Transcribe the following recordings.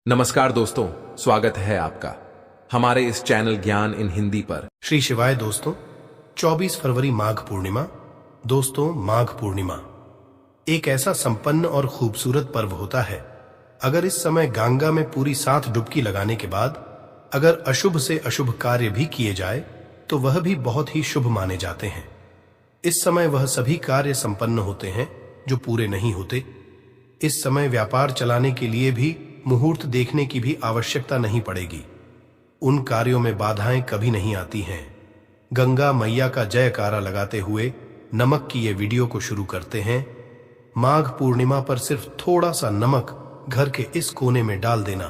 नमस्कार दोस्तों, स्वागत है आपका हमारे इस चैनल ज्ञान इन हिंदी पर। श्री शिवाय दोस्तों, 24 फरवरी माघ पूर्णिमा। दोस्तों, माघ पूर्णिमा एक ऐसा संपन्न और खूबसूरत पर्व होता है। अगर इस समय गंगा में पूरी 7 डुबकी लगाने के बाद अगर अशुभ से अशुभ कार्य भी किए जाए तो वह भी बहुत ही शुभ माने जाते हैं। इस समय वह सभी कार्य संपन्न होते हैं जो पूरे नहीं होते। इस समय व्यापार चलाने के लिए भी मुहूर्त देखने की भी आवश्यकता नहीं पड़ेगी। उन कार्यों में बाधाएं कभी नहीं आती हैं। गंगा मैया का जयकारा लगाते हुए नमक की ये वीडियो को शुरू करते हैं। माघ पूर्णिमा पर सिर्फ थोड़ा सा नमक घर के इस कोने में डाल देना,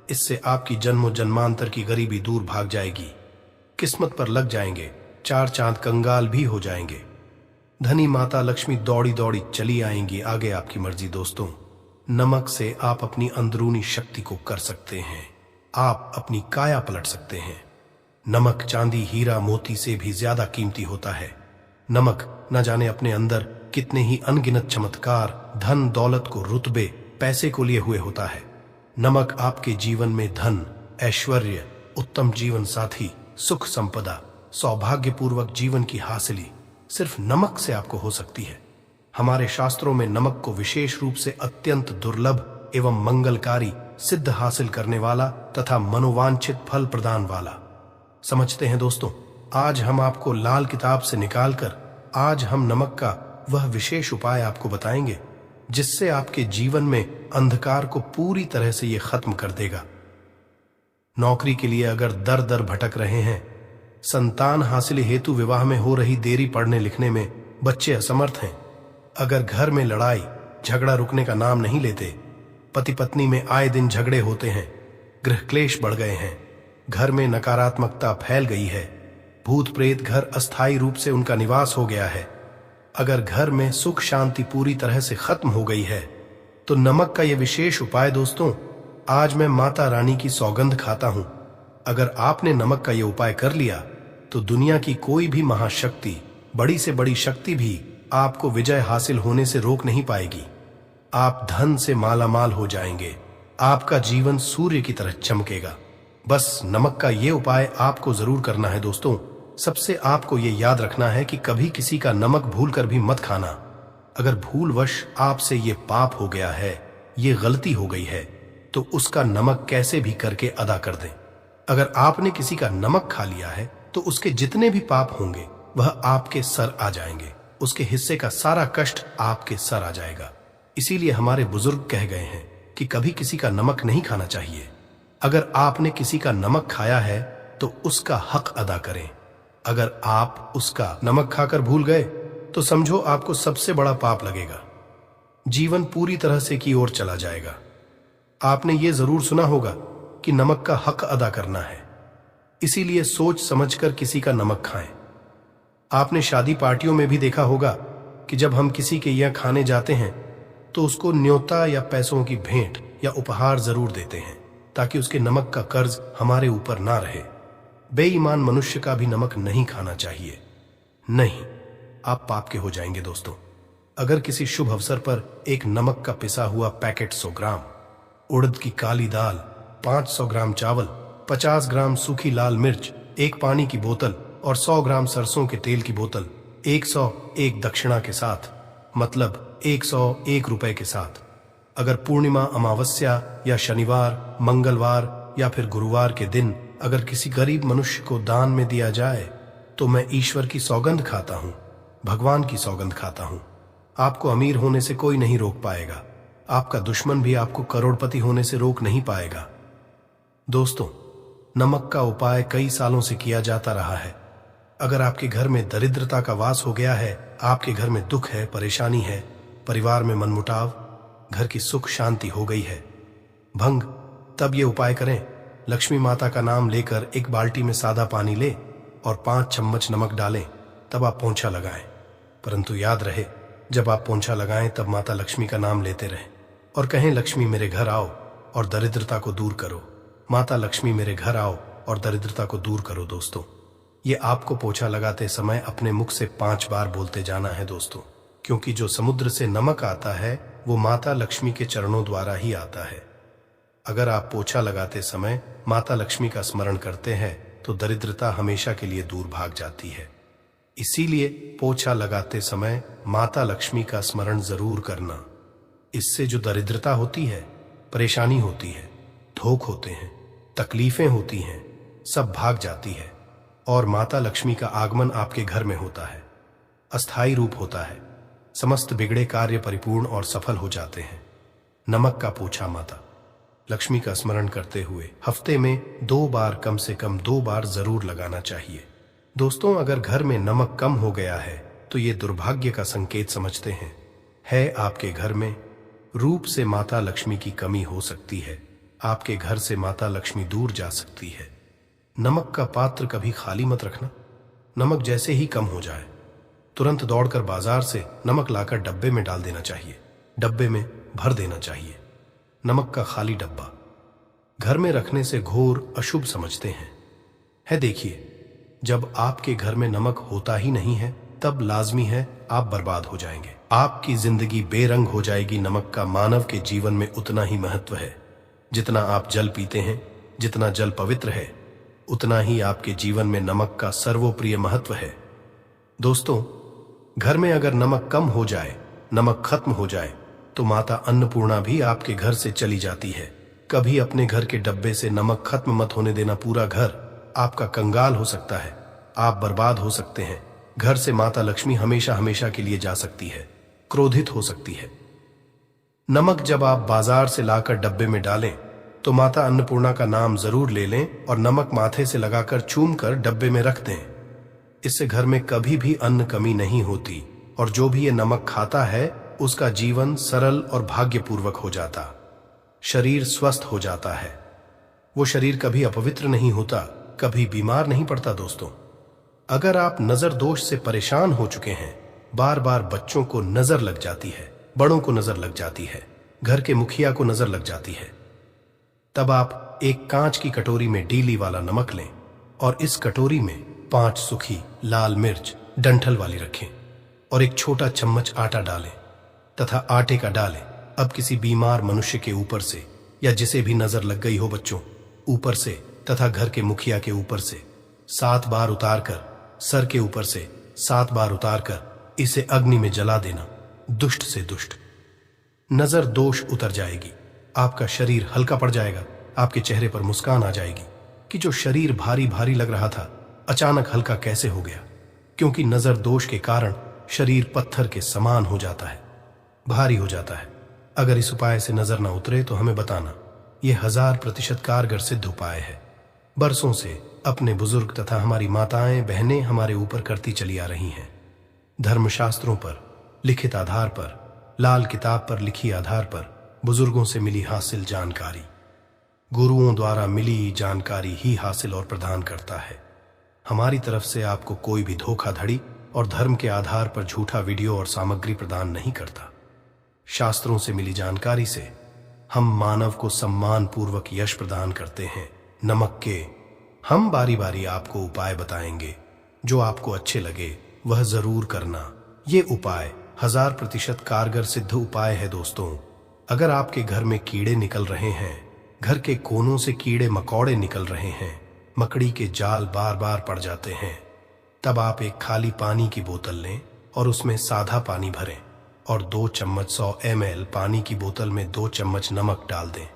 इससे आपकी जन्मों जन्मांतर की गरीबी दूर भाग जाएगी। किस्मत पर लग जाएंगे 4 चांद कंगाल भी हो जाएंगे। धनी माता लक्ष्मी दौड़ी दौड़ी चली आएंगी। आगे आपकी मर्जी दोस्तों। नमक से आप अपनी अंदरूनी शक्ति को कर सकते हैं। आप अपनी काया पलट सकते हैं। नमक चांदी हीरा मोती से भी ज्यादा कीमती होता है। नमक न जाने अपने अंदर कितने ही अनगिनत चमत्कार, धन दौलत को, रुतबे पैसे को लिए हुए होता है। नमक आपके जीवन में धन, ऐश्वर्य, उत्तम जीवन साथी, सुख संपदा, सौभाग्यपूर्वक जीवन की हासिली सिर्फ नमक से आपको हो सकती है। हमारे शास्त्रों में नमक को विशेष रूप से अत्यंत दुर्लभ एवं मंगलकारी, सिद्ध हासिल करने वाला तथा मनोवांछित फल प्रदान वाला समझते हैं दोस्तों। आज हम आपको लाल किताब से निकालकर आज हम नमक का वह विशेष उपाय आपको बताएंगे जिससे आपके जीवन में अंधकार को पूरी तरह से ये खत्म कर देगा। नौकरी के लिए अगर दर दर भटक रहे हैं, संतान हासिल हेतु विवाह में हो रही देरी, पढ़ने लिखने में बच्चे असमर्थ हैं, अगर घर में लड़ाई झगड़ा रुकने का नाम नहीं लेते, पति पत्नी में आए दिन झगड़े होते हैं, गृह क्लेश बढ़ गए हैं, घर में नकारात्मकता फैल गई है, भूत प्रेत घर अस्थायी रूप से उनका निवास हो गया है, अगर घर में सुख शांति पूरी तरह से खत्म हो गई है, तो नमक का यह विशेष उपाय दोस्तों, आज मैं माता रानी की सौगंध खाता हूं। अगर आपने नमक का यह उपाय कर लिया तो दुनिया की कोई भी महाशक्ति, बड़ी से बड़ी शक्ति भी आपको विजय हासिल होने से रोक नहीं पाएगी। आप धन से मालामाल हो जाएंगे। आपका जीवन सूर्य की तरह चमकेगा। बस नमक का ये उपाय आपको जरूर करना है दोस्तों। सबसे आपको ये याद रखना है कि कभी किसी का नमक भूल कर भी मत खाना। अगर भूलवश आपसे ये पाप हो गया है, ये गलती हो गई है, तो उसका नमक कैसे भी करके अदा कर दें। अगर आपने किसी का नमक खा लिया है तो उसके जितने भी पाप होंगे वह आपके सर आ जाएंगे। उसके हिस्से का सारा कष्ट आपके सर आ जाएगा। इसीलिए हमारे बुजुर्ग कह गए हैं कि कभी किसी का नमक नहीं खाना चाहिए। अगर आपने किसी का नमक खाया है तो उसका हक अदा करें। अगर आप उसका नमक खाकर भूल गए तो समझो आपको सबसे बड़ा पाप लगेगा। जीवन पूरी तरह से की ओर चला जाएगा। आपने ये जरूर सुना होगा कि नमक का हक अदा करना है, इसीलिए सोच समझकर किसी का नमक खाएं। आपने शादी पार्टियों में भी देखा होगा कि जब हम किसी के यहाँ खाने जाते हैं तो उसको न्योता या पैसों की भेंट या उपहार जरूर देते हैं ताकि उसके नमक का कर्ज हमारे ऊपर ना रहे। बेईमान मनुष्य का भी नमक नहीं खाना चाहिए। नहीं, आप पाप के हो जाएंगे दोस्तों। अगर किसी शुभ अवसर पर एक नमक का पिसा हुआ पैकेट 100 ग्राम, उड़द की काली दाल, 500 ग्राम चावल, 50 ग्राम सूखी लाल मिर्च, एक पानी की बोतल और 100 ग्राम सरसों के तेल की बोतल 101 दक्षिणा के साथ, मतलब 101 रुपए के साथ, अगर पूर्णिमा, अमावस्या या शनिवार, मंगलवार या फिर गुरुवार के दिन अगर किसी गरीब मनुष्य को दान में दिया जाए तो मैं ईश्वर की सौगंध खाता हूं, भगवान की सौगंध खाता हूं। आपको अमीर होने से कोई नहीं रोक पाएगा। आपका दुश्मन भी आपको करोड़पति होने से रोक नहीं पाएगा। दोस्तों, नमक का उपाय कई सालों से किया जाता रहा है। अगर आपके घर में दरिद्रता का वास हो गया है, आपके घर में दुख है, परेशानी है, परिवार में मनमुटाव, घर की सुख शांति हो गई है भंग, तब ये उपाय करें। लक्ष्मी माता का नाम लेकर एक बाल्टी में सादा पानी ले और 5 चम्मच नमक डालें, तब आप पोंछा लगाएं। परंतु याद रहे, जब आप पोंछा लगाएं तब माता लक्ष्मी का नाम लेते रहें और कहें, लक्ष्मी मेरे घर आओ और दरिद्रता को दूर करो। माता लक्ष्मी मेरे घर आओ और दरिद्रता को दूर करो। दोस्तों, ये आपको पोछा लगाते समय अपने मुख से 5 बार बोलते जाना है दोस्तों, क्योंकि जो समुद्र से नमक आता है वो माता लक्ष्मी के चरणों द्वारा ही आता है। अगर आप पोछा लगाते समय माता लक्ष्मी का स्मरण करते हैं तो दरिद्रता हमेशा के लिए दूर भाग जाती है। इसीलिए पोछा लगाते समय माता लक्ष्मी का स्मरण जरूर करना। इससे जो दरिद्रता होती है, परेशानी होती है, धोख होते हैं, तकलीफें होती हैं, सब भाग जाती है और माता लक्ष्मी का आगमन आपके घर में होता है। अस्थायी रूप होता है। समस्त बिगड़े कार्य परिपूर्ण और सफल हो जाते हैं। नमक का पोछा माता लक्ष्मी का स्मरण करते हुए हफ्ते में 2 बार, कम से कम 2 बार जरूर लगाना चाहिए। दोस्तों, अगर घर में नमक कम हो गया है तो ये दुर्भाग्य का संकेत समझते हैं। है आपके घर में रूप से माता लक्ष्मी की कमी हो सकती है। आपके घर से माता लक्ष्मी दूर जा सकती है। नमक का पात्र कभी खाली मत रखना। नमक जैसे ही कम हो जाए तुरंत दौड़कर बाजार से नमक लाकर डब्बे में डाल देना चाहिए। डब्बे में भर देना चाहिए। नमक का खाली डब्बा घर में रखने से घोर अशुभ समझते हैं। देखिए, जब आपके घर में नमक होता ही नहीं है तब लाजमी है आप बर्बाद हो जाएंगे। आपकी जिंदगी बेरंग हो जाएगी। नमक का मानव के जीवन में उतना ही महत्व है जितना आप जल पीते हैं। जितना जल पवित्र है उतना ही आपके जीवन में नमक का सर्वोप्रिय महत्व है। दोस्तों, घर में अगर नमक कम हो जाए, नमक खत्म हो जाए तो माता अन्नपूर्णा भी आपके घर से चली जाती है। कभी अपने घर के डब्बे से नमक खत्म मत होने देना। पूरा घर आपका कंगाल हो सकता है। आप बर्बाद हो सकते हैं। घर से माता लक्ष्मी हमेशा हमेशा के लिए जा सकती है, क्रोधित हो सकती है। नमक जब आप बाजार से लाकर डब्बे में डालें तो माता अन्नपूर्णा का नाम जरूर ले लें और नमक माथे से लगाकर चूम कर डब्बे में रख दें। इससे घर में कभी भी अन्न कमी नहीं होती और जो भी ये नमक खाता है उसका जीवन सरल और भाग्यपूर्वक हो जाता। शरीर स्वस्थ हो जाता है। वो शरीर कभी अपवित्र नहीं होता, कभी बीमार नहीं पड़ता। दोस्तों, अगर आप नजर दोष से परेशान हो चुके हैं, बार बार बच्चों को नजर लग जाती है, बड़ों को नजर लग जाती है, घर के मुखिया को नजर लग जाती है, तब आप एक कांच की कटोरी में डीली वाला नमक लें और इस कटोरी में 5 सूखी लाल मिर्च डंठल वाली रखें और एक छोटा चम्मच आटा डालें तथा आटे का डालें। अब किसी बीमार मनुष्य के ऊपर से या जिसे भी नजर लग गई हो, बच्चों ऊपर से तथा घर के मुखिया के ऊपर से 7 बार उतारकर, सर के ऊपर से 7 बार उतारकर इसे अग्नि में जला देना। दुष्ट से दुष्ट नजर दोष उतर जाएगी। आपका शरीर हल्का पड़ जाएगा। आपके चेहरे पर मुस्कान आ जाएगी कि जो शरीर भारी भारी लग रहा था अचानक हल्का कैसे हो गया। क्योंकि नजर दोष के कारण शरीर पत्थर के समान हो जाता है, भारी हो जाता है। अगर इस उपाय से नजर ना उतरे तो हमें बताना। यह 1000% कारगर सिद्ध उपाय है। बरसों से अपने बुजुर्ग तथा हमारी माताएं बहनें हमारे ऊपर करती चली आ रही हैं। धर्मशास्त्रों पर लिखित आधार पर, लाल किताब पर लिखी आधार पर बुजुर्गों से मिली हासिल जानकारी, गुरुओं द्वारा मिली जानकारी ही हासिल और प्रदान करता है। हमारी तरफ से आपको कोई भी धोखाधड़ी और धर्म के आधार पर झूठा वीडियो और सामग्री प्रदान नहीं करता। शास्त्रों से मिली जानकारी से हम मानव को सम्मान पूर्वक यश प्रदान करते हैं। नमक के हम बारी बारी आपको उपाय बताएंगे। जो आपको अच्छे लगे वह जरूर करना। ये उपाय 1000% कारगर सिद्ध उपाय है। दोस्तों, अगर आपके घर में कीड़े निकल रहे हैं, घर के कोनों से कीड़े मकौड़े निकल रहे हैं, मकड़ी के जाल बार बार पड़ जाते हैं, तब आप एक खाली पानी की बोतल लें और उसमें सादा पानी भरें और 2 चम्मच 100 ml पानी की बोतल में 2 चम्मच नमक डाल दें।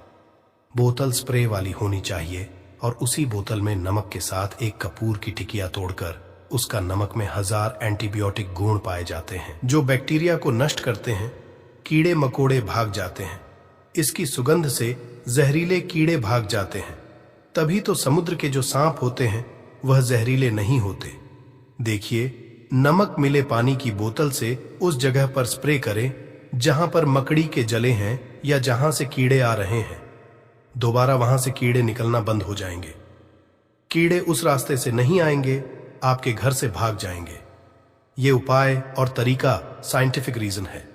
बोतल स्प्रे वाली होनी चाहिए और उसी बोतल में नमक के साथ एक कपूर की टिकिया तोड़कर उसका नमक में 1000 एंटीबायोटिक गुण पाए जाते हैं जो बैक्टीरिया को नष्ट करते हैं। कीड़े मकोड़े भाग जाते हैं। इसकी सुगंध से जहरीले कीड़े भाग जाते हैं। तभी तो समुद्र के जो सांप होते हैं वह जहरीले नहीं होते। देखिए, नमक मिले पानी की बोतल से उस जगह पर स्प्रे करें जहां पर मकड़ी के जले हैं या जहां से कीड़े आ रहे हैं। दोबारा वहां से कीड़े निकलना बंद हो जाएंगे। कीड़े उस रास्ते से नहीं आएंगे, आपके घर से भाग जाएंगे। ये उपाय और तरीका साइंटिफिक रीजन है,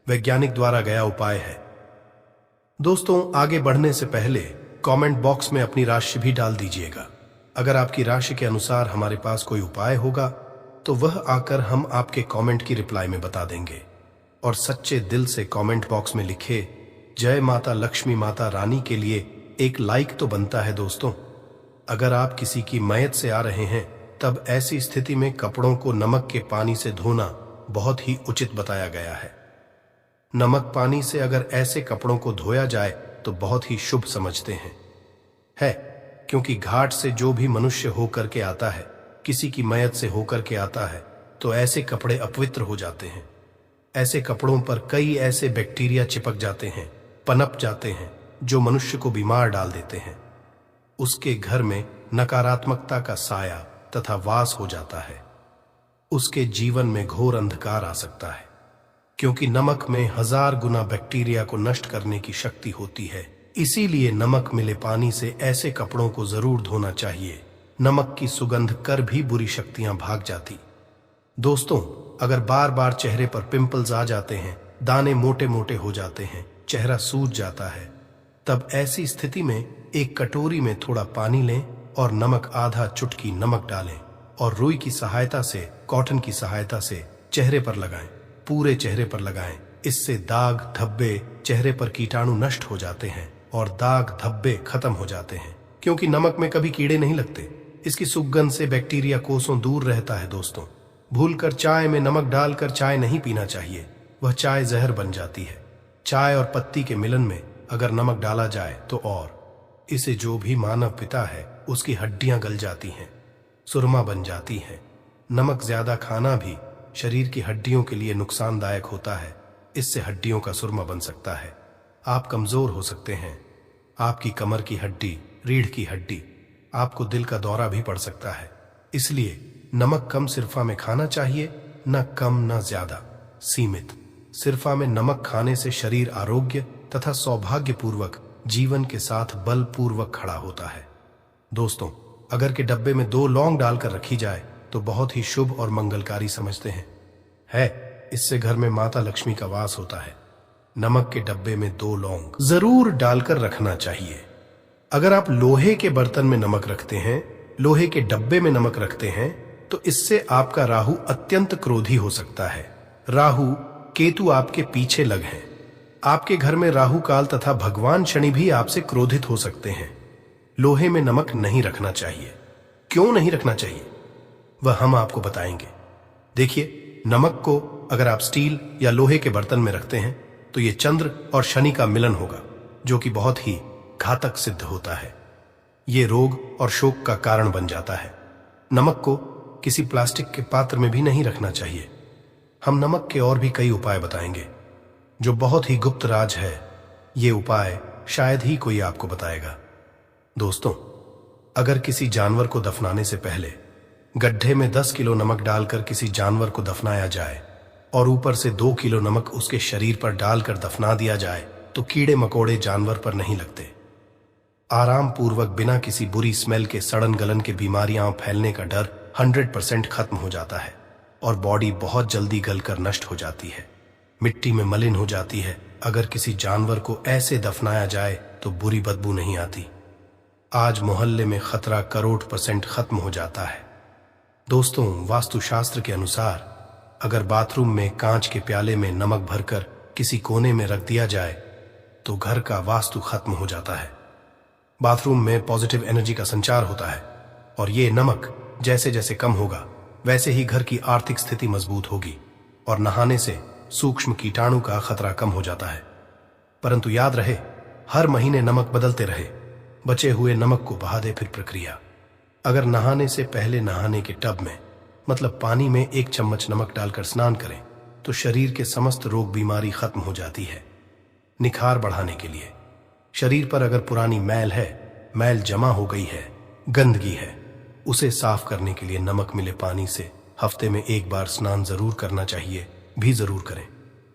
वैज्ञानिक द्वारा गया उपाय है। दोस्तों, आगे बढ़ने से पहले कमेंट बॉक्स में अपनी राशि भी डाल दीजिएगा। अगर आपकी राशि के अनुसार हमारे पास कोई उपाय होगा तो वह आकर हम आपके कमेंट की रिप्लाई में बता देंगे। और सच्चे दिल से कमेंट बॉक्स में लिखे जय माता लक्ष्मी माता रानी के लिए एक लाइक तो बनता है दोस्तों। अगर आप किसी की मयत से आ रहे हैं तब ऐसी स्थिति में कपड़ों को नमक के पानी से धोना बहुत ही उचित बताया गया है। नमक पानी से अगर ऐसे कपड़ों को धोया जाए तो बहुत ही शुभ समझते हैं, क्योंकि घाट से जो भी मनुष्य होकर के आता है, किसी की मयत से होकर के आता है, तो ऐसे कपड़े अपवित्र हो जाते हैं। ऐसे कपड़ों पर कई ऐसे बैक्टीरिया चिपक जाते हैं, पनप जाते हैं, जो मनुष्य को बीमार डाल देते हैं। उसके घर में नकारात्मकता का साया तथा वास हो जाता है। उसके जीवन में घोर अंधकार आ सकता है, क्योंकि नमक में 1000 गुना बैक्टीरिया को नष्ट करने की शक्ति होती है। इसीलिए नमक मिले पानी से ऐसे कपड़ों को जरूर धोना चाहिए। नमक की सुगंध कर भी बुरी शक्तियां भाग जाती। दोस्तों, अगर बार बार चेहरे पर पिंपल्स आ जाते हैं, दाने मोटे मोटे हो जाते हैं, चेहरा सूज जाता है, तब ऐसी स्थिति में एक कटोरी में थोड़ा पानी लें और नमक आधा चुटकी नमक डालें और रुई की सहायता से, कॉटन की सहायता से चेहरे पर लगाएं, पूरे चेहरे पर लगाएं। इससे दाग धब्बे, चेहरे पर कीटाणु नष्ट हो जाते हैं और दाग धब्बे खत्म हो जाते हैं, क्योंकि नमक में कभी कीड़े नहीं लगते। इसकी सुगंध से बैक्टीरिया कोसों दूर रहता है। दोस्तों, भूलकर चाय में नमक डालकर चाय नहीं पीना चाहिए, वह चाय जहर बन जाती है। चाय और पत्ती के मिलन में अगर नमक डाला जाए तो और इसे जो भी मानव पिता है उसकी हड्डियां गल जाती हैं, सुरमा बन जाती हैं। नमक ज्यादा खाना भी शरीर की हड्डियों के लिए नुकसानदायक होता है। इससे हड्डियों का सुरमा बन सकता है, आप कमजोर हो सकते हैं। आपकी कमर की हड्डी, रीढ़ की हड्डी, आपको दिल का दौरा भी पड़ सकता है। इसलिए नमक कम सिरफा में खाना चाहिए, न कम न ज्यादा, सीमित। सिरफा में नमक खाने से शरीर आरोग्य तथा सौभाग्यपूर्वक जीवन के साथ बलपूर्वक खड़ा होता है। दोस्तों, अगर के डब्बे में 2 लौंग डालकर रखी जाए तो बहुत ही शुभ और मंगलकारी समझते हैं। इससे घर में माता लक्ष्मी का वास होता है। नमक के डब्बे में 2 लौंग जरूर डालकर रखना चाहिए। अगर आप लोहे के बर्तन में नमक रखते हैं, लोहे के डब्बे में नमक रखते हैं, तो इससे आपका राहु अत्यंत क्रोधी हो सकता है। राहु केतु आपके पीछे लग हैं। आपके घर में राहु काल तथा भगवान शनि भी आपसे क्रोधित हो सकते हैं। लोहे में नमक नहीं रखना चाहिए। क्यों नहीं रखना चाहिए, वह हम आपको बताएंगे। देखिए, नमक को अगर आप स्टील या लोहे के बर्तन में रखते हैं तो ये चंद्र और शनि का मिलन होगा, जो कि बहुत ही घातक सिद्ध होता है। ये रोग और शोक का कारण बन जाता है। नमक को किसी प्लास्टिक के पात्र में भी नहीं रखना चाहिए। हम नमक के और भी कई उपाय बताएंगे जो बहुत ही गुप्त राज है। ये उपाय शायद ही कोई आपको बताएगा। दोस्तों, अगर किसी जानवर को दफनाने से पहले गड्ढे में 10 किलो नमक डालकर किसी जानवर को दफनाया जाए और ऊपर से 2 किलो नमक उसके शरीर पर डालकर दफना दिया जाए तो कीड़े मकोड़े जानवर पर नहीं लगते। आराम पूर्वक बिना किसी बुरी स्मेल के सड़न गलन के बीमारियां फैलने का डर 100% खत्म हो जाता है और बॉडी बहुत जल्दी गलकर नष्ट हो जाती है, मिट्टी में मलिन हो जाती है। अगर किसी जानवर को ऐसे दफनाया जाए तो बुरी बदबू नहीं आती। आज मोहल्ले में खतरा 100% खत्म हो जाता है। दोस्तों, वास्तुशास्त्र के अनुसार अगर बाथरूम में कांच के प्याले में नमक भरकर किसी कोने में रख दिया जाए तो घर का वास्तु खत्म हो जाता है। बाथरूम में पॉजिटिव एनर्जी का संचार होता है और ये नमक जैसे जैसे कम होगा वैसे ही घर की आर्थिक स्थिति मजबूत होगी और नहाने से सूक्ष्म कीटाणु का खतरा कम हो जाता है। परंतु याद रहे, हर महीने नमक बदलते रहे। बचे हुए नमक को बहा दे। फिर प्रक्रिया, अगर नहाने से पहले नहाने के टब में मतलब पानी में 1 चम्मच नमक डालकर स्नान करें तो शरीर के समस्त रोग बीमारी खत्म हो जाती है। निखार बढ़ाने के लिए शरीर पर अगर पुरानी मैल है, मैल जमा हो गई है, गंदगी है, उसे साफ करने के लिए नमक मिले पानी से हफ्ते में 1 बार स्नान जरूर करना चाहिए, भी जरूर करें।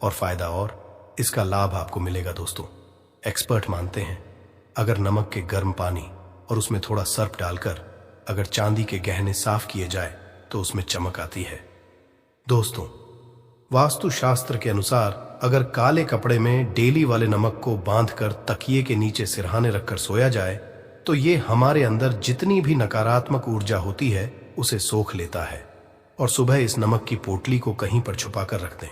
और फायदा और इसका लाभ आपको मिलेगा। दोस्तों, एक्सपर्ट मानते हैं अगर नमक के गर्म पानी और उसमें थोड़ा सर्फ डालकर अगर चांदी के गहने साफ किए जाए तो उसमें चमक आती है। दोस्तों, वास्तु शास्त्र के अनुसार अगर काले कपड़े में डेली वाले नमक को बांधकर तकिए के नीचे सिरहाने रखकर सोया जाए तो ये हमारे अंदर जितनी भी नकारात्मक ऊर्जा होती है उसे सोख लेता है। और सुबह इस नमक की पोटली को कहीं पर छुपाकर रख दें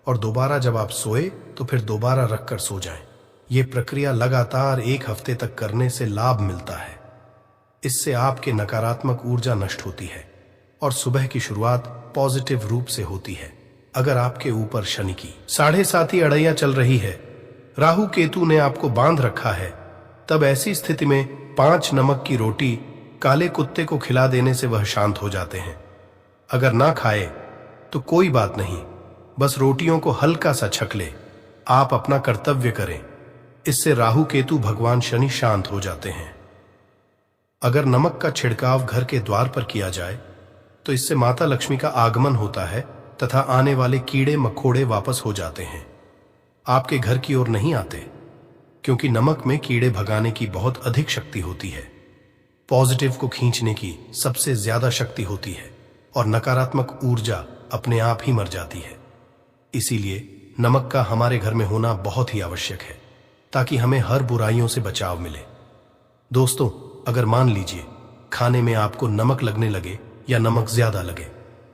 और दोबारा जब आप सोए तो फिर दोबारा रखकर सो जाएं। ये प्रक्रिया लगातार 1 हफ्ते तक करने से लाभ मिलता है। इससे आपके नकारात्मक ऊर्जा नष्ट होती है और सुबह की शुरुआत पॉजिटिव रूप से होती है। अगर आपके ऊपर शनि की 7.5 अड़ैया चल रही है, राहु केतु ने आपको बांध रखा है, तब ऐसी स्थिति में 5 नमक की रोटी काले कुत्ते को खिला देने से वह शांत हो जाते हैं। अगर ना खाए तो कोई बात नहीं, बस रोटियों को हल्का सा छक ले। आप अपना कर्तव्य करें, इससे राहु केतु भगवान शनि शांत हो जाते हैं। अगर नमक का छिड़काव घर के द्वार पर किया जाए तो इससे माता लक्ष्मी का आगमन होता है तथा आने वाले कीड़े मकोड़े वापस हो जाते हैं, आपके घर की ओर नहीं आते, क्योंकि नमक में कीड़े भगाने की बहुत अधिक शक्ति होती है। पॉजिटिव को खींचने की सबसे ज्यादा शक्ति होती है और नकारात्मक ऊर्जा अपने आप ही मर जाती है। इसीलिए नमक का हमारे घर में होना बहुत ही आवश्यक है, ताकि हमें हर बुराइयों से बचाव मिले। दोस्तों, अगर मान लीजिए खाने में आपको नमक लगने लगे या नमक ज्यादा लगे,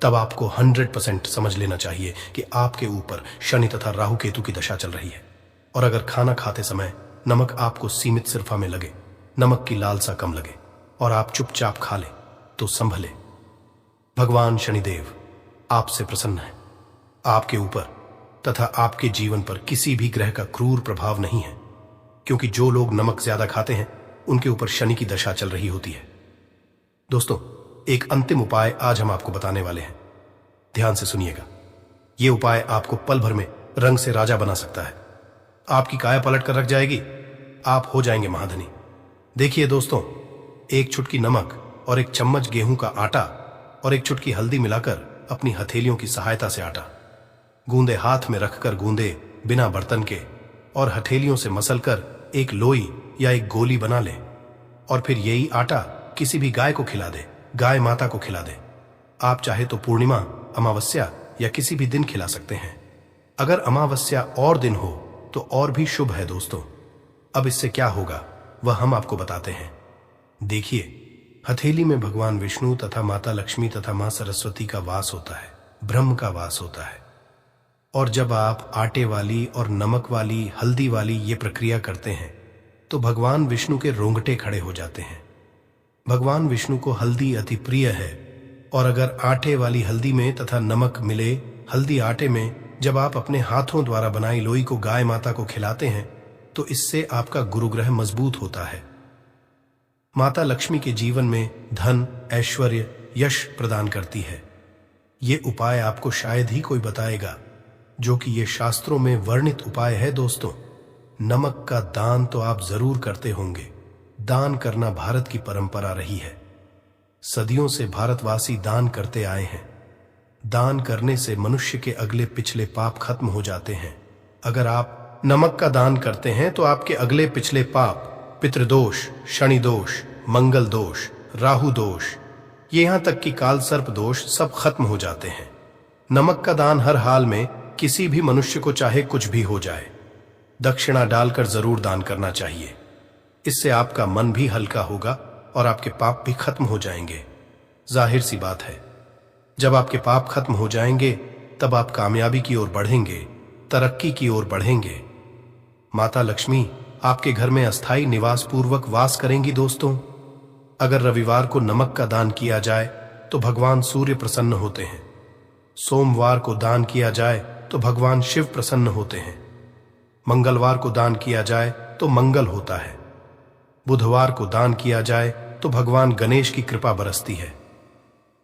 तब आपको 100% समझ लेना चाहिए कि आपके ऊपर शनि तथा राहु केतु की दशा चल रही है। और अगर खाना खाते समय नमक आपको सीमित सिरफा में लगे, नमक की लालसा कम लगे और आप चुपचाप खा लें, तो संभले। भगवान शनिदेव आपसे प्रसन्न है। आपके ऊपर तथा आपके जीवन पर किसी भी ग्रह का क्रूर प्रभाव नहीं है, क्योंकि जो लोग नमक ज्यादा खाते हैं उनके ऊपर शनि की दशा चल रही होती है। दोस्तों, एक अंतिम उपाय आज हम आपको बताने वाले हैं। ध्यान से सुनिएगा। यह उपाय आपको पल भर में रंग से राजा बना सकता है। आपकी काया पलट कर रख जाएगी, आप हो जाएंगे महाधनी। देखिए दोस्तों, 1 चुटकी नमक और 1 चम्मच गेहूं का आटा और 1 चुटकी हल्दी मिलाकर अपनी हथेलियों की सहायता से आटा गूंदे हाथ में रखकर गूंदे बिना बर्तन के और हथेलियों से मसलकर एक लोई या एक गोली बना ले और फिर यही आटा किसी भी गाय को खिला दे, गाय माता को खिला दे। आप चाहे तो पूर्णिमा, अमावस्या या किसी भी दिन खिला सकते हैं। अगर अमावस्या और दिन हो तो और भी शुभ है दोस्तों। अब इससे क्या होगा वह हम आपको बताते हैं। देखिए, हथेली में भगवान विष्णु तथा माता लक्ष्मी तथा मां सरस्वती का वास होता है, ब्रह्म का वास होता है। और जब आप आटे वाली और नमक वाली, हल्दी वाली ये प्रक्रिया करते हैं तो भगवान विष्णु के रोंगटे खड़े हो जाते हैं। भगवान विष्णु को हल्दी अति प्रिय है और अगर आटे वाली हल्दी में तथा नमक मिले हल्दी आटे में जब आप अपने हाथों द्वारा बनाई लोई को गाय माता को खिलाते हैं तो इससे आपका गुरुग्रह मजबूत होता है। माता लक्ष्मी के जीवन में धन, ऐश्वर्य, यश प्रदान करती है। ये उपाय आपको शायद ही कोई बताएगा, जो कि ये शास्त्रों में वर्णित उपाय है। दोस्तों, नमक का दान तो आप जरूर करते होंगे। दान करना भारत की परंपरा रही है। सदियों से भारतवासी दान करते आए हैं। दान करने से मनुष्य के अगले पिछले पाप खत्म हो जाते हैं। अगर आप नमक का दान करते हैं तो आपके अगले पिछले पाप, पितृदोष, शनि दोष, मंगल दोष, राहु दोष, यहां तक कि काल सर्प दोष सब खत्म हो जाते हैं। नमक का दान हर हाल में किसी भी मनुष्य को चाहे कुछ भी हो जाए, दक्षिणा डालकर जरूर दान करना चाहिए। इससे आपका मन भी हल्का होगा और आपके पाप भी खत्म हो जाएंगे। जाहिर सी बात है, जब आपके पाप खत्म हो जाएंगे तब आप कामयाबी की ओर बढ़ेंगे, तरक्की की ओर बढ़ेंगे। माता लक्ष्मी आपके घर में अस्थायी निवास पूर्वक वास करेंगी। दोस्तों, अगर रविवार को नमक का दान किया जाए तो भगवान सूर्य प्रसन्न होते हैं। सोमवार को दान किया जाए तो भगवान शिव प्रसन्न होते हैं। मंगलवार को दान किया जाए तो मंगल होता है। बुधवार को दान किया जाए तो भगवान गणेश की कृपा बरसती है।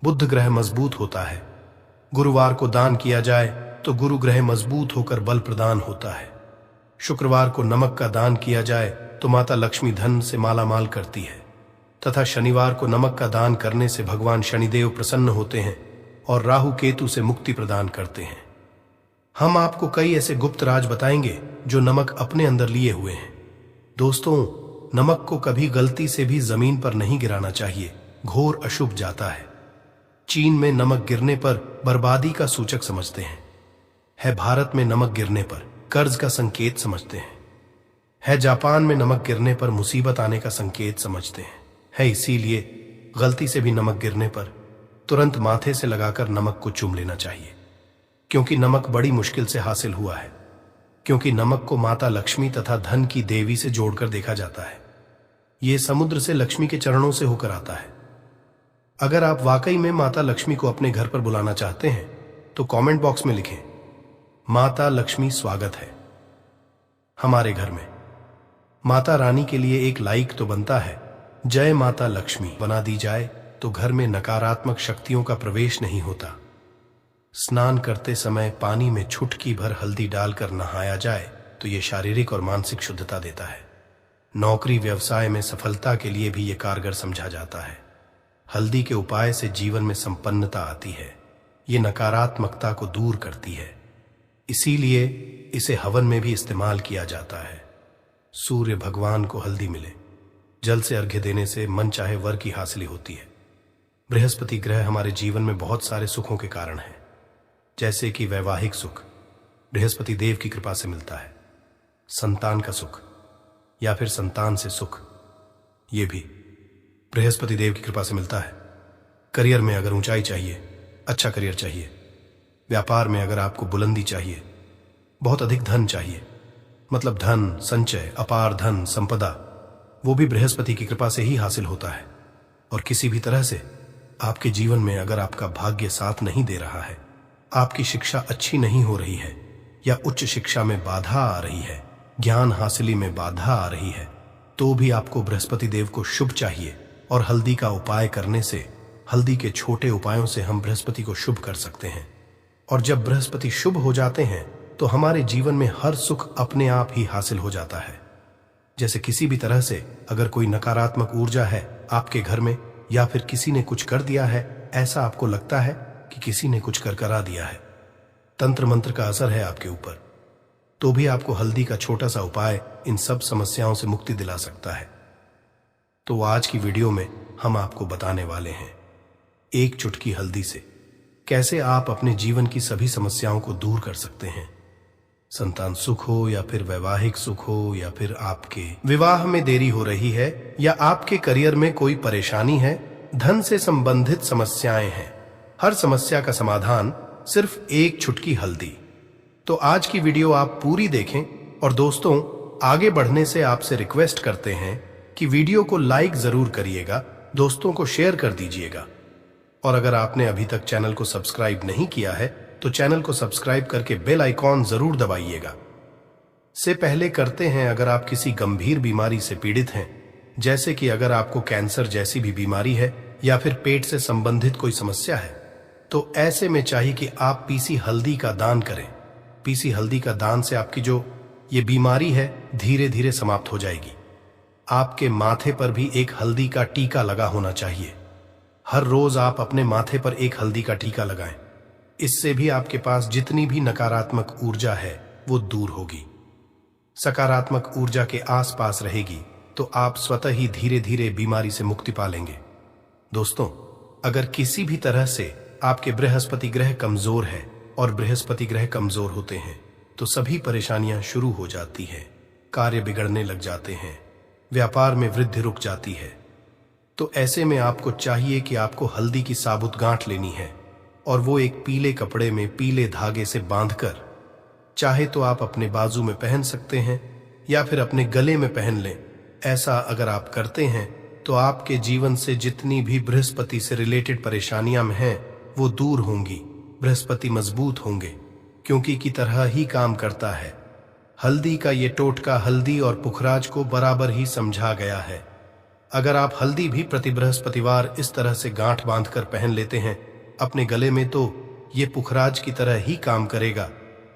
बुध ग्रह मजबूत होता है। गुरुवार को दान किया जाए तो गुरु ग्रह मजबूत होकर बल प्रदान होता है। शुक्रवार को नमक का दान किया जाए तो माता लक्ष्मी धन से मालामाल करती है तथा शनिवार को नमक का दान करने से भगवान शनिदेव प्रसन्न होते हैं और राहु केतु से मुक्ति प्रदान करते हैं। हम आपको कई ऐसे गुप्त राज बताएंगे जो नमक अपने अंदर लिए हुए हैं। दोस्तों, नमक को कभी गलती से भी जमीन पर नहीं गिराना चाहिए, घोर अशुभ जाता है। चीन में नमक गिरने पर बर्बादी का सूचक समझते हैं। है भारत में नमक गिरने पर कर्ज का संकेत समझते हैं। है जापान में नमक गिरने पर मुसीबत आने का संकेत समझते हैं। है इसीलिए गलती से भी नमक गिरने पर तुरंत माथे से लगाकर नमक को चूम लेना चाहिए, क्योंकि नमक बड़ी मुश्किल से हासिल हुआ है। क्योंकि नमक को माता लक्ष्मी तथा धन की देवी से जोड़कर देखा जाता है। ये समुद्र से लक्ष्मी के चरणों से होकर आता है। अगर आप वाकई में माता लक्ष्मी को अपने घर पर बुलाना चाहते हैं तो कमेंट बॉक्स में लिखें, माता लक्ष्मी स्वागत है हमारे घर में। माता रानी के लिए एक लाइक तो बनता है। जय माता लक्ष्मी बना दी जाए तो घर में नकारात्मक शक्तियों का प्रवेश नहीं होता। स्नान करते समय पानी में चुटकी भर हल्दी डालकर नहाया जाए तो यह शारीरिक और मानसिक शुद्धता देता है। नौकरी व्यवसाय में सफलता के लिए भी यह कारगर समझा जाता है। हल्दी के उपाय से जीवन में संपन्नता आती है। ये नकारात्मकता को दूर करती है, इसीलिए इसे हवन में भी इस्तेमाल किया जाता है। सूर्य भगवान को हल्दी मिले, जल से अर्घ्य देने से मन चाहे वर की हासिली होती है। बृहस्पति ग्रह हमारे जीवन में बहुत सारे सुखों के कारण है, जैसे कि वैवाहिक सुख बृहस्पति देव की कृपा से मिलता है, संतान का सुख या फिर संतान से सुख ये भी बृहस्पति देव की कृपा से मिलता है। करियर में अगर ऊंचाई चाहिए, अच्छा करियर चाहिए, व्यापार में अगर आपको बुलंदी चाहिए, बहुत अधिक धन चाहिए, मतलब धन संचय, अपार धन संपदा, वो भी बृहस्पति की कृपा से ही हासिल होता है। और किसी भी तरह से आपके जीवन में अगर आपका भाग्य साथ नहीं दे रहा है, आपकी शिक्षा अच्छी नहीं हो रही है या उच्च शिक्षा में बाधा आ रही है, ज्ञान हासिली में बाधा आ रही है, तो भी आपको बृहस्पति देव को शुभ चाहिए। और हल्दी का उपाय करने से, हल्दी के छोटे उपायों से हम बृहस्पति को शुभ कर सकते हैं। और जब बृहस्पति शुभ हो जाते हैं तो हमारे जीवन में हर सुख अपने आप ही हासिल हो जाता है। जैसे किसी भी तरह से अगर कोई नकारात्मक ऊर्जा है आपके घर में, या फिर किसी ने कुछ कर दिया है, ऐसा आपको लगता है कि किसी ने कुछ कर करा दिया है, तंत्र मंत्र का असर है आपके ऊपर, तो भी आपको हल्दी का छोटा सा उपाय इन सब समस्याओं से मुक्ति दिला सकता है। तो आज की वीडियो में हम आपको बताने वाले हैं एक चुटकी हल्दी से कैसे आप अपने जीवन की सभी समस्याओं को दूर कर सकते हैं। संतान सुख हो या फिर वैवाहिक सुख हो, या फिर आपके विवाह में देरी हो रही है, या आपके करियर में कोई परेशानी है, धन से संबंधित समस्याएं हैं, हर समस्या का समाधान सिर्फ एक चुटकी हल्दी। तो आज की वीडियो आप पूरी देखें। और दोस्तों, आगे बढ़ने से आपसे रिक्वेस्ट करते हैं कि वीडियो को लाइक जरूर करिएगा, दोस्तों को शेयर कर दीजिएगा। और अगर आपने अभी तक चैनल को सब्सक्राइब नहीं किया है तो चैनल को सब्सक्राइब करके बेल आइकॉन जरूर दबाइएगा। से पहले करते हैं, अगर आप किसी गंभीर बीमारी से पीड़ित हैं, जैसे कि अगर आपको कैंसर जैसी भी बीमारी है या फिर पेट से संबंधित कोई समस्या है, तो ऐसे में चाहिए कि आप पीसी हल्दी का दान करें। पीसी हल्दी का दान से आपकी जो ये बीमारी है धीरे धीरे समाप्त हो जाएगी। आपके माथे पर भी एक हल्दी का टीका लगा होना चाहिए। हर रोज आप अपने माथे पर एक हल्दी का टीका लगाएं। इससे भी आपके पास जितनी भी नकारात्मक ऊर्जा है वो दूर होगी, सकारात्मक ऊर्जा के आसपास रहेगी, तो आप स्वतः ही धीरे धीरे बीमारी से मुक्ति पा लेंगे। दोस्तों, अगर किसी भी तरह से आपके बृहस्पति ग्रह कमजोर है, और बृहस्पति ग्रह कमजोर होते हैं तो सभी परेशानियां शुरू हो जाती हैं, कार्य बिगड़ने लग जाते हैं, व्यापार में वृद्धि रुक जाती है। तो ऐसे में आपको चाहिए कि आपको हल्दी की साबुत गांठ लेनी है, और वो एक पीले कपड़े में पीले धागे से बांधकर, चाहे तो आप अपने बाजू में पहन सकते हैं या फिर अपने गले में पहन लें। ऐसा अगर आप करते हैं तो आपके जीवन से जितनी भी बृहस्पति से रिलेटेड परेशानियां हैं वो दूर होंगी, बृहस्पति मजबूत होंगे, क्योंकि की तरह ही काम करता है। हल्दी का ये टोटका हल्दी और पुखराज को बराबर ही समझा गया है। अगर आप हल्दी भी प्रति बृहस्पतिवार इस तरह से गांठ बांधकर पहन लेते हैं अपने गले में, तो ये पुखराज की तरह ही काम करेगा,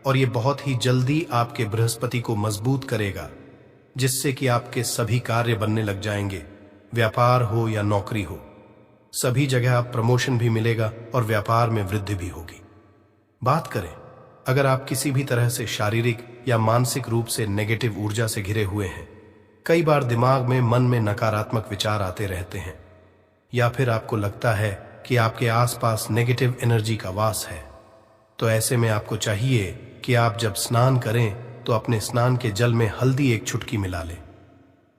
और ये बहुत ही जल्दी आपके बृहस्पति को मजबूत करेगा, जिससे कि आपके सभी कार्य बनने लग जाएंगे। व्यापार हो या नौकरी हो, सभी जगह आप प्रमोशन भी मिलेगा और व्यापार में वृद्धि भी होगी। बात करें, अगर आप किसी भी तरह से शारीरिक या मानसिक रूप से नेगेटिव ऊर्जा से घिरे हुए हैं, कई बार दिमाग में, मन में नकारात्मक विचार आते रहते हैं, या फिर आपको लगता है कि आपके आसपास नेगेटिव एनर्जी का वास है, तो ऐसे में आपको चाहिए कि आप जब स्नान करें तो अपने स्नान के जल में हल्दी एक चुटकी मिला लें।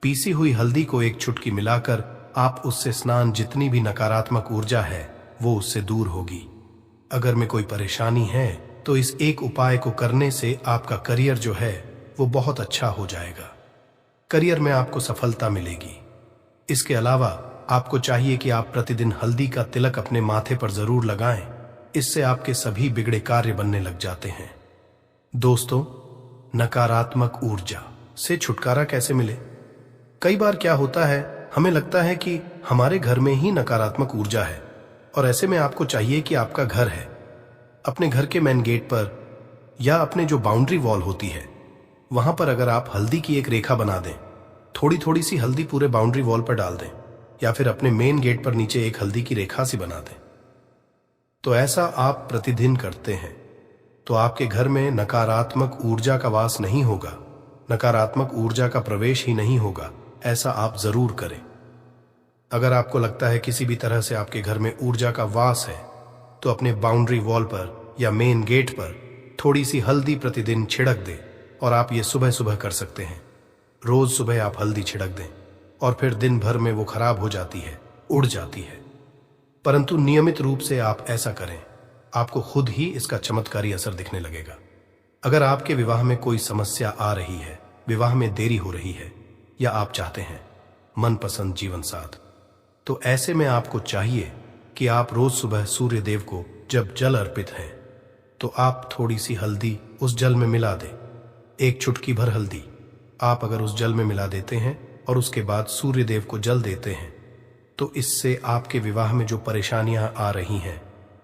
पीसी हुई हल्दी को एक चुटकी मिलाकर आप उससे स्नान, जितनी भी नकारात्मक ऊर्जा है वो उससे दूर होगी। अगर में कोई परेशानी है तो इस एक उपाय को करने से आपका करियर जो है वो बहुत अच्छा हो जाएगा। करियर में आपको सफलता मिलेगी। इसके अलावा आपको चाहिए कि आप प्रतिदिन हल्दी का तिलक अपने माथे पर जरूर लगाएं। इससे आपके सभी बिगड़े कार्य बनने लग जाते हैं। दोस्तों, नकारात्मक ऊर्जा से छुटकारा कैसे मिले? कई बार क्या होता है, हमें लगता है कि हमारे घर में ही नकारात्मक ऊर्जा है, और ऐसे में आपको चाहिए कि आपका घर है, अपने घर के मेन गेट पर या अपने जो बाउंड्री वॉल होती है वहां पर अगर आप हल्दी की एक रेखा बना दें, थोड़ी थोड़ी सी हल्दी पूरे बाउंड्री वॉल पर डाल दें, या फिर अपने मेन गेट पर नीचे एक हल्दी की रेखा सी बना दें, तो ऐसा आप प्रतिदिन करते हैं तो आपके घर में नकारात्मक ऊर्जा का वास नहीं होगा, नकारात्मक ऊर्जा का प्रवेश ही नहीं होगा। ऐसा आप जरूर करें। अगर आपको लगता है किसी भी तरह से आपके घर में ऊर्जा का वास है, तो अपने बाउंड्री वॉल पर या मेन गेट पर थोड़ी सी हल्दी प्रतिदिन छिड़क दें, और आप ये सुबह सुबह कर सकते हैं। रोज सुबह आप हल्दी छिड़क दें और फिर दिन भर में वो खराब हो जाती है, उड़ जाती है। परंतु नियमित रूप से आप ऐसा करें, आपको खुद ही इसका चमत्कारी असर दिखने लगेगा। अगर आपके विवाह में कोई समस्या आ रही है, विवाह में देरी हो रही है, या आप चाहते हैं मनपसंद जीवन साथ, तो ऐसे में आपको चाहिए कि आप रोज सुबह सूर्य देव को जब जल अर्पित है तो आप थोड़ी सी हल्दी उस जल में मिला दें। एक चुटकी भर हल्दी आप अगर उस जल में मिला देते हैं और उसके बाद सूर्य देव को जल देते हैं, तो इससे आपके विवाह में जो परेशानियां आ रही हैं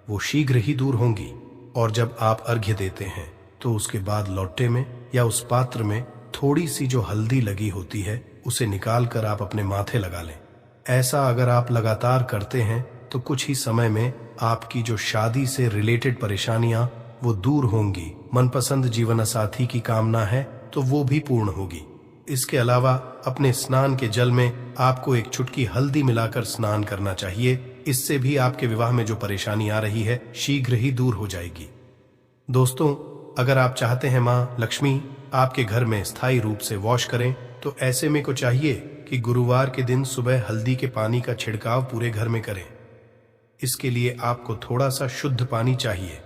वो शीघ्र ही दूर होंगी। और जब आप अर्घ्य देते हैं तो उसके बाद लोटे में या उस पात्र में थोड़ी सी जो हल्दी लगी होती है उसे निकाल कर आप अपने माथे लगा लें। ऐसा अगर आप लगातार करते हैं तो कुछ ही समय में आपकी जो शादी से रिलेटेड परेशानियां वो दूर होंगी। मनपसंद जीवन साथी की कामना है तो वो भी पूर्ण होगी। इसके अलावा अपने स्नान के जल में आपको एक चुटकी हल्दी मिलाकर स्नान करना चाहिए। इससे भी आपके विवाह में जो परेशानी आ रही है शीघ्र ही दूर हो जाएगी। दोस्तों, अगर आप चाहते हैं मां लक्ष्मी आपके घर में स्थायी रूप से वास करें, तो ऐसे में को चाहिए कि गुरुवार के दिन सुबह हल्दी के पानी का छिड़काव पूरे घर में करें। इसके लिए आपको थोड़ा सा शुद्ध पानी चाहिए,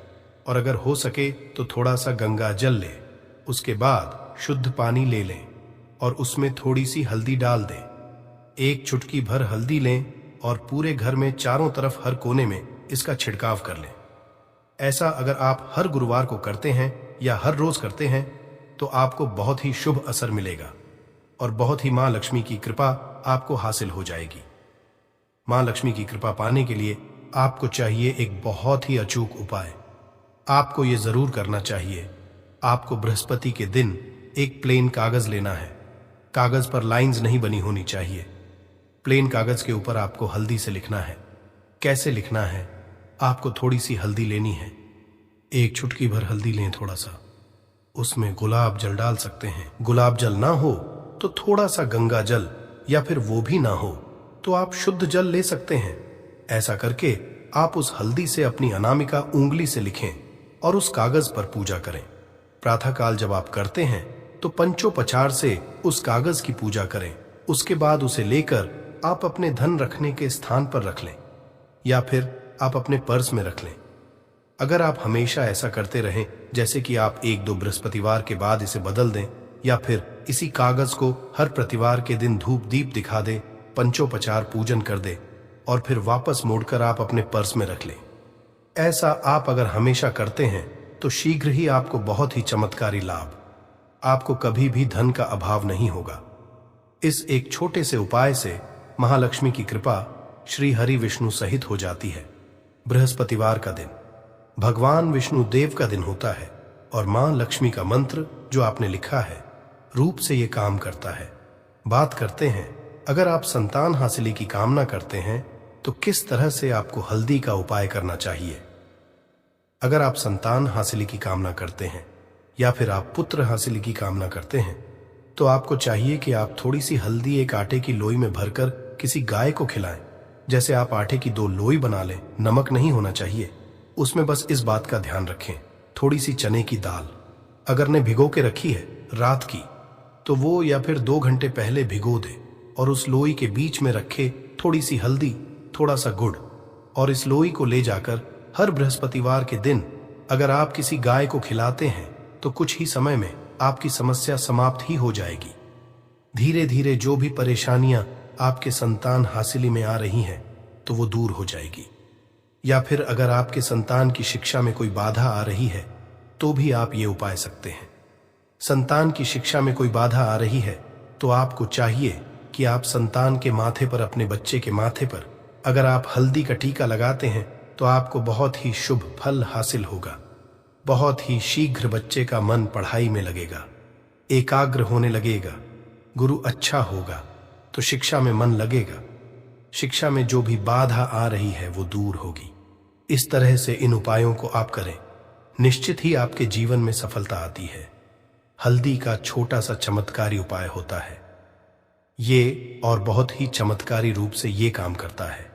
और अगर हो सके तो थोड़ा सा गंगा जल लें। उसके बाद शुद्ध पानी ले लें और उसमें थोड़ी सी हल्दी डाल दें। एक चुटकी भर हल्दी लें और पूरे घर में चारों तरफ हर कोने में इसका छिड़काव कर लें। ऐसा अगर आप हर गुरुवार को करते हैं या हर रोज करते हैं तो आपको बहुत ही शुभ असर मिलेगा और बहुत ही मां लक्ष्मी की कृपा आपको हासिल हो जाएगी। मां लक्ष्मी की कृपा पाने के लिए आपको चाहिए एक बहुत ही अचूक उपाय। आपको यह जरूर करना चाहिए, आपको बृहस्पति के दिन एक प्लेन कागज लेना है। कागज पर लाइंस नहीं बनी होनी चाहिए। प्लेन कागज के ऊपर आपको हल्दी से लिखना है। कैसे लिखना है? आपको थोड़ी सी हल्दी लेनी है, एक चुटकी भर हल्दी लें, थोड़ा सा उसमें गुलाब जल डाल सकते हैं। गुलाब जल ना हो तो थोड़ा सा गंगा जल, या फिर वो भी ना हो तो आप शुद्ध जल ले सकते हैं। ऐसा करके आप उस हल्दी से अपनी अनामिका उंगली से लिखें और उस कागज पर पूजा करें। प्रातःकाल जब आप करते हैं तो पंचोपचार से उस कागज की पूजा करें। उसके बाद उसे लेकर आप अपने धन रखने के स्थान पर रख लें, या फिर आप अपने पर्स में रख लें। अगर आप हमेशा ऐसा करते रहें, जैसे कि आप 1-2 बृहस्पतिवार के बाद इसे बदल दें, या फिर इसी कागज को हर प्रतिवार के दिन धूप दीप दिखा दे, पंचोपचार पूजन कर दे और फिर वापस मोड़कर आप अपने पर्स में रख लें। ऐसा आप अगर हमेशा करते हैं तो शीघ्र ही आपको बहुत ही चमत्कारी लाभ, आपको कभी भी धन का अभाव नहीं होगा। इस एक छोटे से उपाय से महालक्ष्मी की कृपा श्री हरि विष्णु सहित हो जाती है। बृहस्पतिवार का दिन भगवान विष्णु देव का दिन होता है और मां लक्ष्मी का मंत्र जो आपने लिखा है रूप से ये काम करता है। बात करते हैं, अगर आप संतान हासिली की कामना करते हैं तो किस तरह से आपको हल्दी का उपाय करना चाहिए। अगर आप संतान हासिली की कामना करते हैं या फिर आप पुत्र हासिली की कामना करते हैं तो आपको चाहिए कि आप थोड़ी सी हल्दी एक आटे की लोई में भरकर किसी गाय को खिलाएं। जैसे आप आटे की 2 लोई बना लें, नमक नहीं होना चाहिए उसमें। बस इस बात का ध्यान रखें, थोड़ी सी चने की दाल अगर ने भिगो के रखी है रात की, तो वो या फिर 2 घंटे पहले भिगो दे और उस लोई के बीच में रखे थोड़ी सी हल्दी, थोड़ा सा गुड़, और इस लोई को ले जाकर हर बृहस्पतिवार के दिन अगर आप किसी गाय को खिलाते हैं तो कुछ ही समय में आपकी समस्या समाप्त ही हो जाएगी। धीरे धीरे जो भी परेशानियां आपके संतान हासिली में आ रही हैं तो वो दूर हो जाएगी। या फिर अगर आपके संतान की शिक्षा में कोई बाधा आ रही है तो भी आप ये उपाय सकते हैं। संतान की शिक्षा में कोई बाधा आ रही है तो आपको चाहिए कि आप संतान के माथे पर, अपने बच्चे के माथे पर अगर आप हल्दी का टीका लगाते हैं तो आपको बहुत ही शुभ फल हासिल होगा। बहुत ही शीघ्र बच्चे का मन पढ़ाई में लगेगा, एकाग्र होने लगेगा, गुरु अच्छा होगा तो शिक्षा में मन लगेगा। शिक्षा में जो भी बाधा आ रही है वो दूर होगी। इस तरह से इन उपायों को आप करें, निश्चित ही आपके जीवन में सफलता आती है। हल्दी का छोटा सा चमत्कारी उपाय होता है ये, और बहुत ही चमत्कारी रूप से ये काम करता है।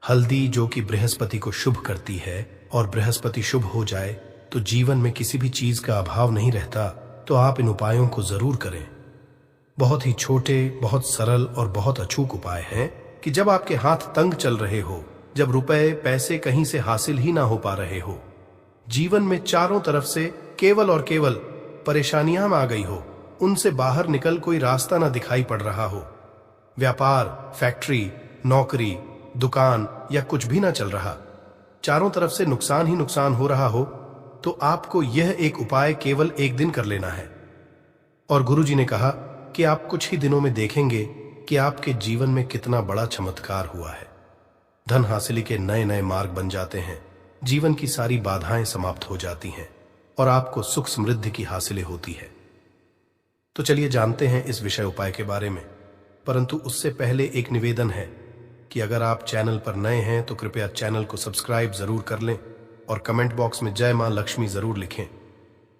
हल्दी जो कि बृहस्पति को शुभ करती है, और बृहस्पति शुभ हो जाए तो जीवन में किसी भी चीज का अभाव नहीं रहता। तो आप इन उपायों को जरूर करें। बहुत ही छोटे, बहुत सरल और बहुत अचूक उपाय हैं कि जब आपके हाथ तंग चल रहे हो, जब रुपए पैसे कहीं से हासिल ही ना हो पा रहे हो, जीवन में चारों तरफ से केवल और केवल परेशानियां आ गई हो, उनसे बाहर निकल कोई रास्ता ना दिखाई पड़ रहा हो, व्यापार, फैक्ट्री, नौकरी, दुकान या कुछ भी ना चल रहा, चारों तरफ से नुकसान ही नुकसान हो रहा हो, तो आपको यह एक उपाय केवल एक दिन कर लेना है। और गुरुजी ने कहा कि आप कुछ ही दिनों में देखेंगे कि आपके जीवन में कितना बड़ा चमत्कार हुआ है। धन हासिली के नए नए मार्ग बन जाते हैं, जीवन की सारी बाधाएं समाप्त हो जाती हैं और आपको सुख समृद्धि की हासिलें होती है। तो चलिए जानते हैं इस विषय उपाय के बारे में, परंतु उससे पहले एक निवेदन है कि अगर आप चैनल पर नए हैं तो कृपया चैनल को सब्सक्राइब जरूर कर लें और कमेंट बॉक्स में जय मां लक्ष्मी जरूर लिखें।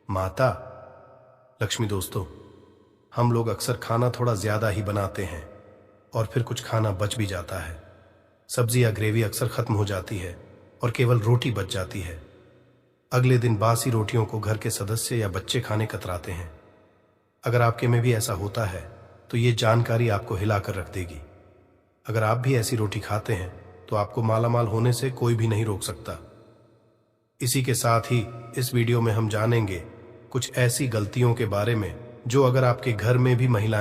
माता लक्ष्मी दोस्तों, हम लोग अक्सर खाना थोड़ा ज्यादा ही बनाते हैं और फिर कुछ खाना बच भी जाता है। सब्जी या ग्रेवी अक्सर खत्म हो जाती है और केवल रोटी बच जाती है। अगले दिन बासी रोटियों को घर के सदस्य या बच्चे खाने कतराते हैं। अगर आपके में भी ऐसा होता है तो ये जानकारी आपको हिलाकर रख देगी। अगर आप भी ऐसी रोटी खाते हैं तो आपको मालामाल होने से कोई भी नहीं रोक सकता। इसी के साथ ही इस वीडियो में हम जानेंगे कुछ ऐसी गलतियों के बारे में जो अगर आपके घर में भी महिलाएं